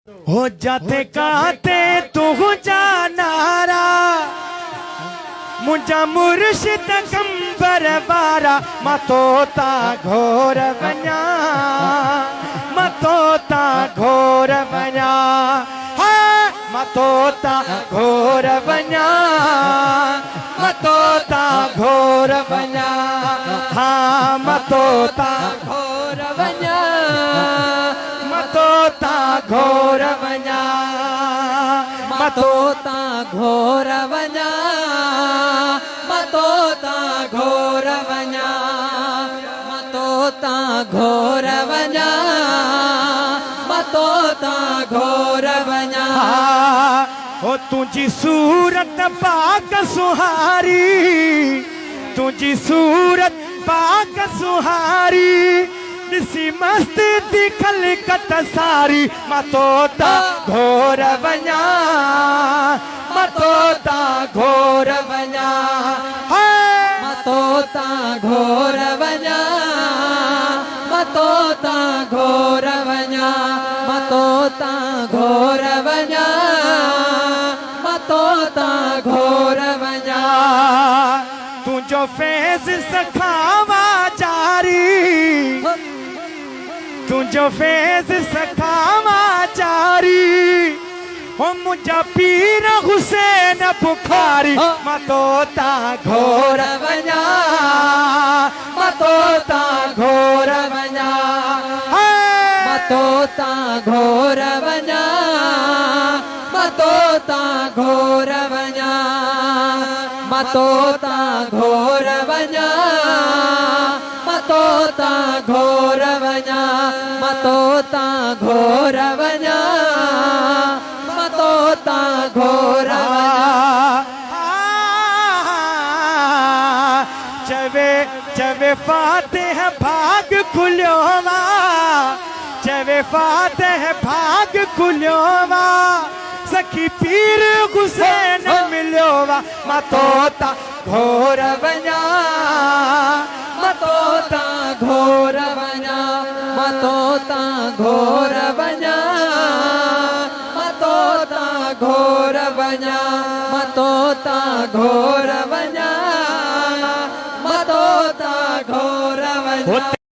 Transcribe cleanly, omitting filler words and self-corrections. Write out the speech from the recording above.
हो जाते काते तू जानारा मुझा मुर्शिद कंबर बारा मतोता घोर बना मतोता घोर बना मतोता घोर बना मतोता घोर बना हाँ मतोता घोर बना मतोता घोर बना मतोता घोर बना मतोता घोर बना मतोता घोर बना मतोता घोर बना हो तुझी सूरत पाक सुहारी तुझी सूरत पाक सुहारी निसी मस्त दिखल कत सारी मतोता घोर बना मतोता घोर बना मतोता घोर बना मतोता घोर बना मतोता घोर बना मतोता घोर बना तू जो फैज सखावा जारी तू जो फैज सखावा जारी हो मुझा पीर हुसैन बुखारी मतोता घोर बना मतोता घोर बना मतोता घोर बना मतोता घोर बना मतोता घोर बना मतोता घोर बना मतोता घोर बना मतोता घोर चवे चवे फातेह भाग खुल्योवा चवे फातेह भाग खुल्योवा सखी पीर हुसैन मिल्योवा मतोता घोर बना मतोता घोर बना मतोता घोर बना मतोता घोर बना मतोता घोर बना मतोता घोर बना